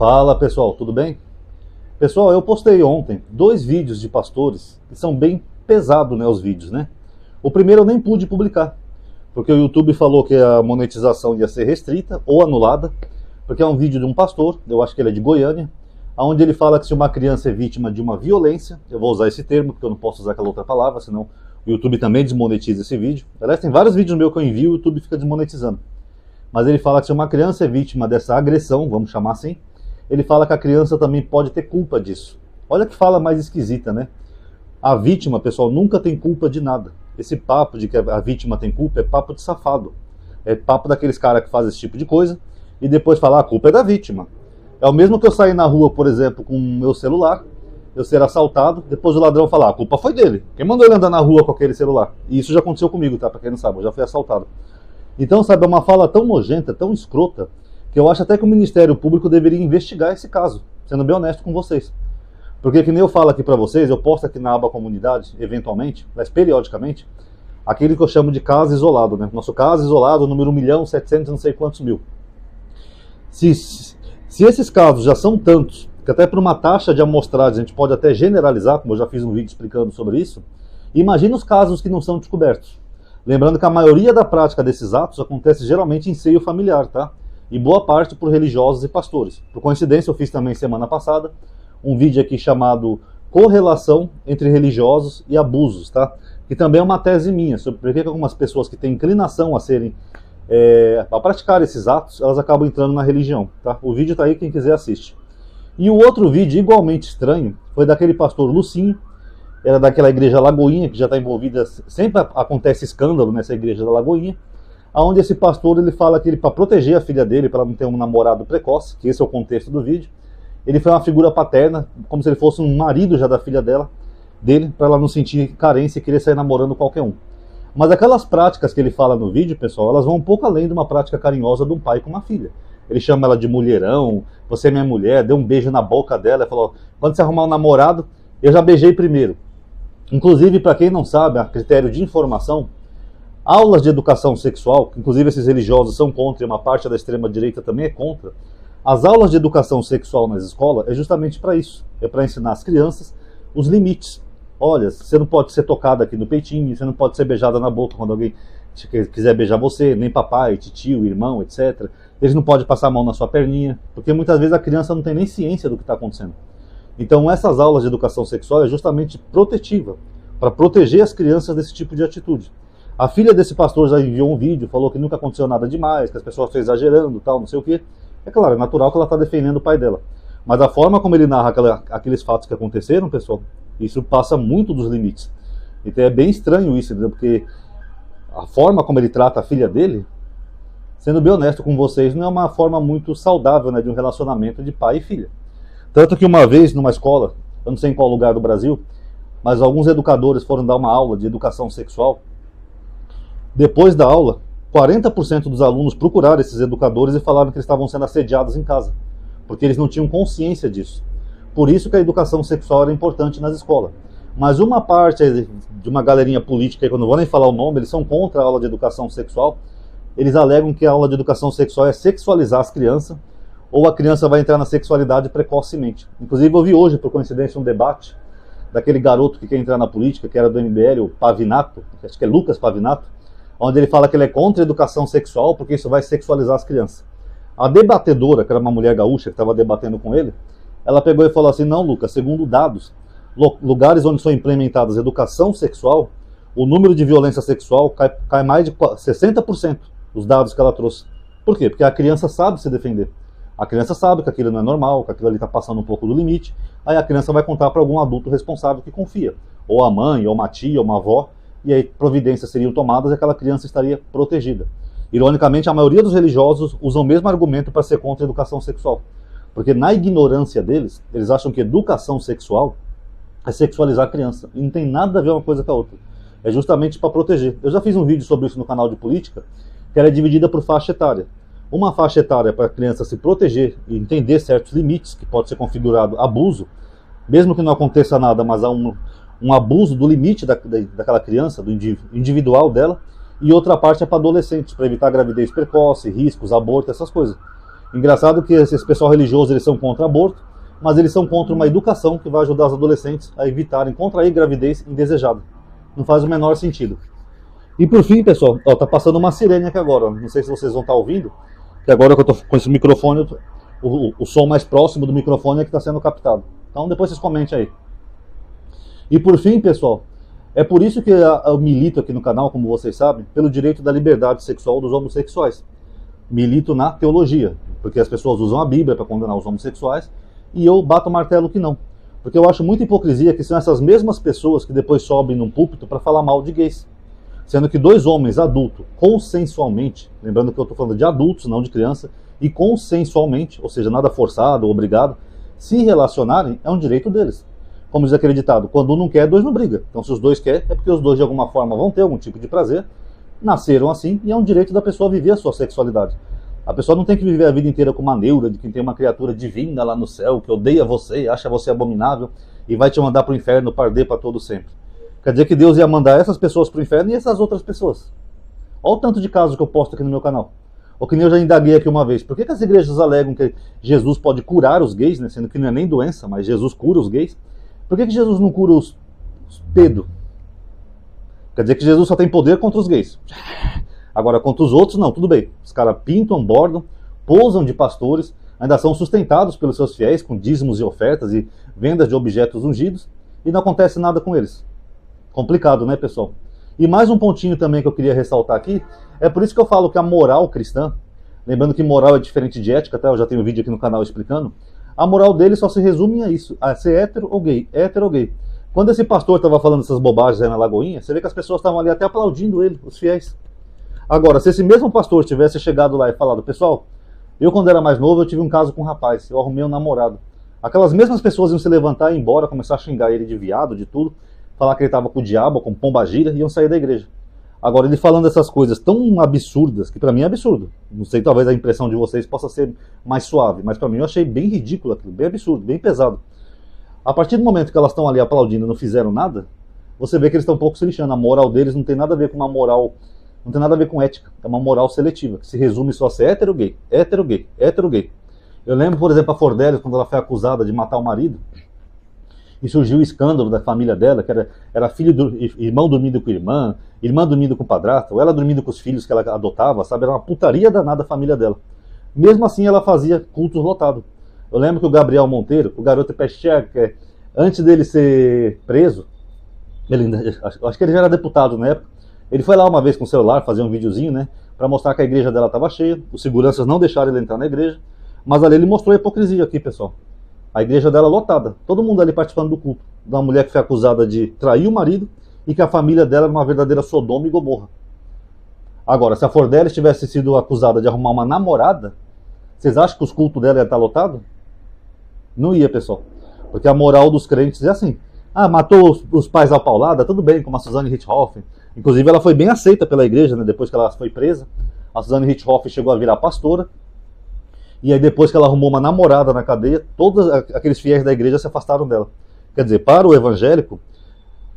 Fala pessoal, tudo bem? Pessoal, eu postei ontem 2 vídeos de pastores que são bem pesados, né, os vídeos, né? O primeiro eu nem pude publicar, porque o YouTube falou que a monetização ia ser restrita ou anulada, porque é um vídeo de um pastor, eu acho que ele é de Goiânia, onde ele fala que se uma criança é vítima de uma violência, eu vou usar esse termo, porque eu não posso usar aquela outra palavra, senão o YouTube também desmonetiza esse vídeo. Aliás, tem vários vídeos meus que eu envio e o YouTube fica desmonetizando. Mas ele fala que se uma criança é vítima dessa agressão, vamos chamar assim, ele fala que a criança também pode ter culpa disso. Olha que fala mais esquisita, né? A vítima, pessoal, nunca tem culpa de nada. Esse papo de que a vítima tem culpa é papo de safado. É papo daqueles caras que fazem esse tipo de coisa e depois falar a culpa é da vítima. É o mesmo que eu sair na rua, por exemplo, com o meu celular, eu ser assaltado, depois o ladrão falar, a culpa foi dele. Quem mandou ele andar na rua com aquele celular? E isso já aconteceu comigo, tá? Pra quem não sabe, eu já fui assaltado. Então, sabe, é uma fala tão nojenta, tão escrota, que eu acho até que o Ministério Público deveria investigar esse caso, sendo bem honesto com vocês. Porque que nem eu falo aqui pra vocês, eu posto aqui na aba comunidade, eventualmente, mas periodicamente, aquele que eu chamo de caso isolado, né? Nosso caso isolado, número 1.700.000 não sei quantos mil. Se esses casos já são tantos, que até por uma taxa de amostragem a gente pode até generalizar, como eu já fiz um vídeo explicando sobre isso, imagina os casos que não são descobertos. Lembrando que a maioria da prática desses atos acontece geralmente em seio familiar, tá? E boa parte por religiosos e pastores. Por coincidência, eu fiz também semana passada um vídeo aqui chamado Correlação entre religiosos e abusos, tá? Que também é uma tese minha, sobre por que algumas pessoas que têm inclinação a praticar esses atos, elas acabam entrando na religião, tá? O vídeo tá aí, quem quiser assiste. E o outro vídeo, igualmente estranho, foi daquele pastor Lucinho, era daquela igreja Lagoinha, que já está envolvida, sempre acontece escândalo nessa igreja da Lagoinha, onde esse pastor ele fala que ele, para proteger a filha dele, para ela não ter um namorado precoce, que esse é o contexto do vídeo, ele foi uma figura paterna, como se ele fosse um marido já da filha dele, para ela não sentir carência e querer sair namorando qualquer um. Mas aquelas práticas que ele fala no vídeo, pessoal, elas vão um pouco além de uma prática carinhosa de um pai com uma filha. Ele chama ela de mulherão, você é minha mulher, deu um beijo na boca dela, falou, quando você arrumar um namorado, eu já beijei primeiro. Inclusive, para quem não sabe, a critério de informação, aulas de educação sexual, que inclusive esses religiosos são contra e uma parte da extrema-direita também é contra, as aulas de educação sexual nas escolas é justamente para isso, é para ensinar as crianças os limites. Olha, você não pode ser tocada aqui no peitinho, você não pode ser beijada na boca quando alguém quiser beijar você, nem papai, tio, irmão, etc. Eles não podem passar a mão na sua perninha, porque muitas vezes a criança não tem nem ciência do que está acontecendo. Então essas aulas de educação sexual é justamente protetiva, para proteger as crianças desse tipo de atitude. A filha desse pastor já enviou um vídeo, falou que nunca aconteceu nada demais, que as pessoas estão exagerando, tal, não sei o quê. É claro, é natural que ela está defendendo o pai dela. Mas a forma como ele narra aqueles fatos que aconteceram, pessoal, isso passa muito dos limites. Então é bem estranho isso, entendeu? Porque a forma como ele trata a filha dele, sendo bem honesto com vocês, não é uma forma muito saudável, né, de um relacionamento de pai e filha. Tanto que uma vez, numa escola, eu não sei em qual lugar do Brasil, mas alguns educadores foram dar uma aula de educação sexual. Depois da aula, 40% dos alunos procuraram esses educadores e falaram que eles estavam sendo assediados em casa, porque eles não tinham consciência disso. Por isso que a educação sexual era importante nas escolas. Mas uma parte de uma galerinha política, que eu não vou nem falar o nome, eles são contra a aula de educação sexual. Eles alegam que a aula de educação sexual é sexualizar as crianças, ou a criança vai entrar na sexualidade precocemente. Inclusive eu vi hoje, por coincidência, um debate daquele garoto que quer entrar na política, que era do MBL, o Pavinato, acho que é Lucas Pavinato, onde ele fala que ele é contra a educação sexual, porque isso vai sexualizar as crianças. A debatedora, que era uma mulher gaúcha que estava debatendo com ele, ela pegou e falou assim, não, Lucas, segundo dados, lugares onde são implementadas educação sexual, o número de violência sexual cai mais de 60%, os dados que ela trouxe. Por quê? Porque a criança sabe se defender. A criança sabe que aquilo não é normal, que aquilo ali está passando um pouco do limite, aí a criança vai contar para algum adulto responsável que confia, ou a mãe, ou uma tia, ou uma avó, e aí providências seriam tomadas e aquela criança estaria protegida. Ironicamente, a maioria dos religiosos usam o mesmo argumento para ser contra a educação sexual. Porque na ignorância deles, eles acham que educação sexual é sexualizar a criança. E não tem nada a ver uma coisa com a outra. É justamente para proteger. Eu já fiz um vídeo sobre isso no canal de política, que ela é dividida por faixa etária. Uma faixa etária para a criança se proteger e entender certos limites, que pode ser configurado abuso, mesmo que não aconteça nada, mas há um abuso do limite daquela criança, do individual dela, e outra parte é para adolescentes, para evitar gravidez precoce, riscos, aborto, essas coisas. Engraçado que esse pessoal religioso, eles são contra aborto, mas eles são contra uma educação que vai ajudar os adolescentes a evitarem contrair gravidez indesejada. Não faz o menor sentido. E por fim, pessoal, ó, tá passando uma sirene aqui agora, ó. Não sei se vocês vão estar ouvindo, que agora que eu tô com esse microfone, o som mais próximo do microfone é que está sendo captado. Então depois vocês comentem aí. E por fim, pessoal, é por isso que eu milito aqui no canal, como vocês sabem, pelo direito da liberdade sexual dos homossexuais. Milito na teologia, porque as pessoas usam a Bíblia para condenar os homossexuais, e eu bato o martelo que não. Porque eu acho muita hipocrisia que são essas mesmas pessoas que depois sobem num púlpito para falar mal de gays. Sendo que dois homens adultos, consensualmente, lembrando que eu estou falando de adultos, não de criança, e consensualmente, ou seja, nada forçado ou obrigado, se relacionarem é um direito deles. Como diz aquele ditado, quando um não quer, dois não briga. Então se os dois querem, é porque os dois de alguma forma vão ter algum tipo de prazer, nasceram assim, e é um direito da pessoa viver a sua sexualidade. A pessoa não tem que viver a vida inteira com uma neura de que tem uma criatura divina lá no céu, que odeia você, acha você abominável, e vai te mandar para o inferno para arder para todo sempre. Quer dizer que Deus ia mandar essas pessoas para o inferno e essas outras pessoas. Olha o tanto de casos que eu posto aqui no meu canal. Ou que nem eu já indaguei aqui uma vez. Por que as igrejas alegam que Jesus pode curar os gays, né? Sendo que não é nem doença, mas Jesus cura os gays? Por que Jesus não cura os pedos? Quer dizer que Jesus só tem poder contra os gays. Agora, contra os outros, não, tudo bem. Os caras pintam, bordam, pousam de pastores, ainda são sustentados pelos seus fiéis com dízimos e ofertas e vendas de objetos ungidos, e não acontece nada com eles. Complicado, né, pessoal? E mais um pontinho também que eu queria ressaltar aqui, é por isso que eu falo que a moral cristã, lembrando que moral é diferente de ética, tá? Eu já tenho um vídeo aqui no canal explicando, a moral dele só se resume a isso, a ser hétero ou gay, hétero ou gay. Quando esse pastor estava falando essas bobagens aí na Lagoinha, você vê que as pessoas estavam ali até aplaudindo ele, os fiéis. Agora, se esse mesmo pastor tivesse chegado lá e falado, pessoal, eu quando era mais novo eu tive um caso com um rapaz, eu arrumei um namorado. Aquelas mesmas pessoas iam se levantar e ir embora, começar a xingar ele de viado, de tudo, falar que ele estava com o diabo, com pombagira, e iam sair da igreja. Agora, ele falando essas coisas tão absurdas, que pra mim é absurdo. Não sei, talvez a impressão de vocês possa ser mais suave, mas pra mim eu achei bem ridículo aquilo, bem absurdo, bem pesado. A partir do momento que elas estão ali aplaudindo e não fizeram nada, você vê que eles estão um pouco se lixando. A moral deles não tem nada a ver com uma moral, não tem nada a ver com ética. É uma moral seletiva, que se resume só a ser hétero gay, hétero gay, hétero gay. Eu lembro, por exemplo, a Fordelis, quando ela foi acusada de matar o marido, e surgiu o escândalo da família dela, que era filho do irmão dormindo com irmã dormindo com o padrasto, ou ela dormindo com os filhos que ela adotava, sabe? Era uma putaria danada a família dela. Mesmo assim, ela fazia cultos lotados. Eu lembro que o Gabriel Monteiro, o garoto Pecheca, antes dele ser preso, acho que ele já era deputado na época, ele foi lá uma vez com o celular fazer um videozinho, né, para mostrar que a igreja dela estava cheia, os seguranças não deixaram ele entrar na igreja, mas ali ele mostrou a hipocrisia aqui, pessoal. A igreja dela lotada, todo mundo ali participando do culto, da mulher que foi acusada de trair o marido e que a família dela era uma verdadeira Sodoma e Gomorra. Agora, se a Fordelis tivesse sido acusada de arrumar uma namorada, vocês acham que os cultos dela ia estar lotados? Não ia, pessoal. Porque a moral dos crentes é assim. Ah, matou os pais à paulada, tudo bem, como a Suzane Richthofen. Inclusive ela foi bem aceita pela igreja, né, depois que ela foi presa. A Suzane Richthofen chegou a virar pastora. E aí depois que ela arrumou uma namorada na cadeia, todos aqueles fiéis da igreja se afastaram dela. Quer dizer, para o evangélico,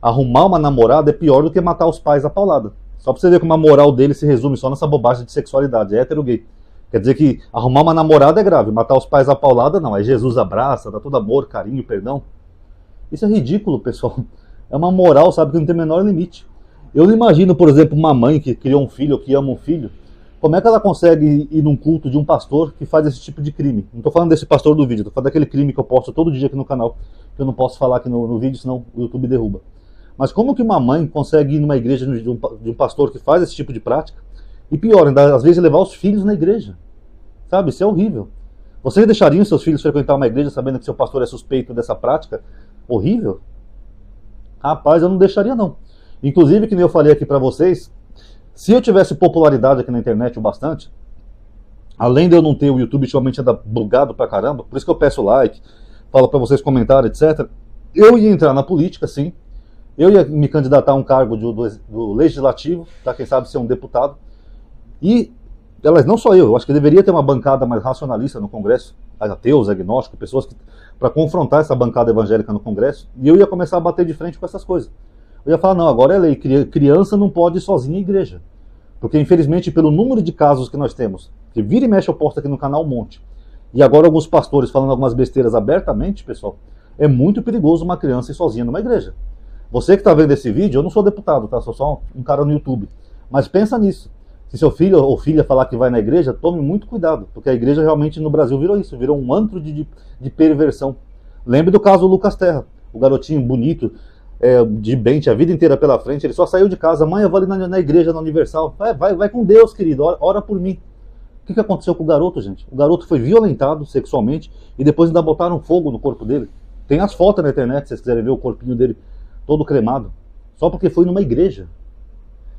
arrumar uma namorada é pior do que matar os pais à paulada. Só pra você ver como a moral dele se resume só nessa bobagem de sexualidade, é hétero gay. Quer dizer que arrumar uma namorada é grave, matar os pais à paulada não. Aí Jesus abraça, dá todo amor, carinho, perdão. Isso é ridículo, pessoal. É uma moral, sabe, que não tem o menor limite. Eu não imagino, por exemplo, uma mãe que criou um filho ou que ama um filho, como é que ela consegue ir num culto de um pastor que faz esse tipo de crime? Não estou falando desse pastor do vídeo, estou falando daquele crime que eu posto todo dia aqui no canal, que eu não posso falar aqui no vídeo, senão o YouTube derruba. Mas como que uma mãe consegue ir numa igreja de um pastor que faz esse tipo de prática? E pior, ainda, às vezes levar os filhos na igreja. Sabe, isso é horrível. Vocês deixariam seus filhos frequentar uma igreja sabendo que seu pastor é suspeito dessa prática horrível? Rapaz, eu não deixaria não. Inclusive, que nem eu falei aqui pra vocês, se eu tivesse popularidade aqui na internet o bastante, além de eu não ter o YouTube ultimamente anda bugado pra caramba, por isso que eu peço like, falo pra vocês comentarem, etc. Eu ia entrar na política, sim. Eu ia me candidatar a um cargo do legislativo, tá? Quem sabe ser um deputado. E, não só eu acho que deveria ter uma bancada mais racionalista no Congresso, ateus, agnósticos, pessoas para confrontar essa bancada evangélica no Congresso, e eu ia começar a bater de frente com essas coisas. Eu ia falar, não, agora é lei, criança não pode ir sozinha à igreja. Porque, infelizmente, pelo número de casos que nós temos, Que vira e mexe eu posto aqui no canal um monte. E agora alguns pastores falando algumas besteiras abertamente, pessoal, é muito perigoso uma criança ir sozinha numa igreja. Você que está vendo esse vídeo, eu não sou deputado, tá? Sou só um cara no YouTube. Mas pensa nisso. Se seu filho ou filha falar que vai na igreja, tome muito cuidado, porque a igreja realmente no Brasil virou isso, virou um antro de perversão. Lembre do caso do Lucas Terra, o garotinho bonito, de bem, tinha a vida inteira pela frente, ele só saiu de casa, mãe, eu vou ali na igreja, na Universal. Vai com Deus, querido, ora por mim. O que aconteceu com o garoto, gente? O garoto foi violentado sexualmente e depois ainda botaram fogo no corpo dele. Tem as fotos na internet, se vocês quiserem ver o corpinho dele todo cremado, só porque foi numa igreja.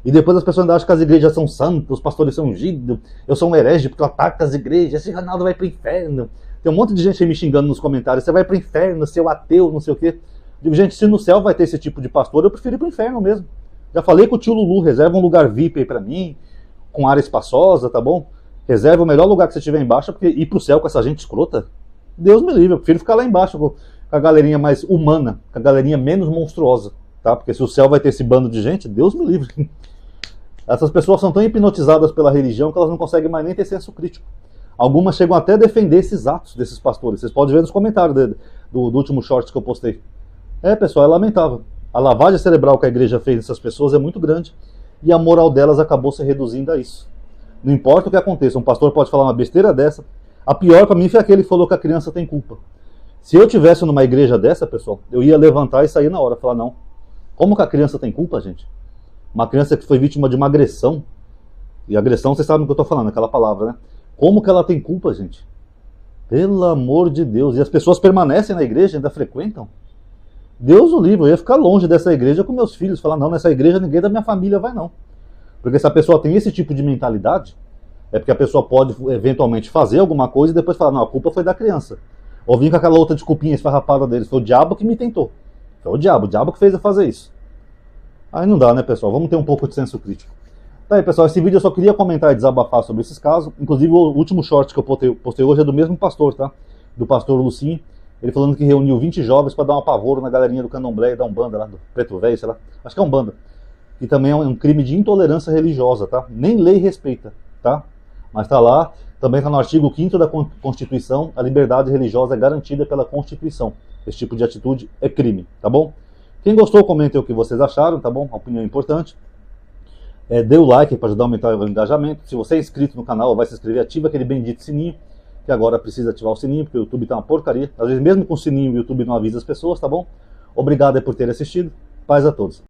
E depois as pessoas ainda acham que as igrejas são santas, os pastores são ungidos, eu sou um herege porque eu ataco as igrejas, esse Ronaldo vai pro inferno. Tem um monte de gente aí me xingando nos comentários, você vai pro inferno, seu ateu, não sei o quê. Digo, gente, se no céu vai ter esse tipo de pastor, eu prefiro ir pro inferno mesmo. Já falei com o tio Lulu, reserva um lugar VIP aí pra mim, com área espaçosa, tá bom? Reserva o melhor lugar que você tiver embaixo, porque ir pro céu com essa gente escrota, Deus me livre, eu prefiro ficar lá embaixo com a galerinha mais humana, com a galerinha menos monstruosa, tá? Porque se o céu vai ter esse bando de gente, Deus me livre. Essas pessoas são tão hipnotizadas pela religião que elas não conseguem mais nem ter senso crítico. Algumas chegam até a defender esses atos desses pastores. Vocês podem ver nos comentários do último short que eu postei. Pessoal, é lamentável. A lavagem cerebral que a igreja fez nessas pessoas é muito grande e a moral delas acabou se reduzindo a isso. Não importa o que aconteça, um pastor pode falar uma besteira dessa. A pior para mim foi aquele que falou que a criança tem culpa. Se eu tivesse numa igreja dessa, pessoal, eu ia levantar e sair na hora. Falar, não, como que a criança tem culpa, gente? Uma criança que foi vítima de uma agressão. E agressão, vocês sabem o que eu estou falando, aquela palavra, né? Como que ela tem culpa, gente? Pelo amor de Deus. E as pessoas permanecem na igreja, ainda frequentam? Deus o livre, eu ia ficar longe dessa igreja com meus filhos. Falar, não, nessa igreja ninguém da minha família vai, não. Porque se a pessoa tem esse tipo de mentalidade, é porque a pessoa pode eventualmente fazer alguma coisa e depois falar, não, a culpa foi da criança. Ou vir com aquela outra desculpinha esfarrapada deles. Foi o diabo que me tentou. Foi o diabo que fez eu fazer isso. Aí não dá, né, pessoal? Vamos ter um pouco de senso crítico. Tá aí, pessoal, esse vídeo eu só queria comentar e desabafar sobre esses casos. Inclusive, o último short que eu postei hoje é do mesmo pastor, tá? Do pastor Lucinho. Ele falando que reuniu 20 jovens para dar um apavoro na galerinha do Candomblé e da Umbanda lá, do Preto Velho, sei lá. Acho que é Umbanda. Que também é um crime de intolerância religiosa, tá? Nem lei respeita, tá? Mas tá lá, também tá no artigo 5º da Constituição, a liberdade religiosa é garantida pela Constituição. Esse tipo de atitude é crime, tá bom? Quem gostou, comentem o que vocês acharam, tá bom? A opinião é importante. Dê o like para ajudar a aumentar o engajamento. Se você é inscrito no canal, vai se inscrever, ativa aquele bendito sininho, que agora precisa ativar o sininho, porque o YouTube tá uma porcaria. Às vezes mesmo com o sininho o YouTube não avisa as pessoas, tá bom? Obrigado aí por ter assistido. Paz a todos.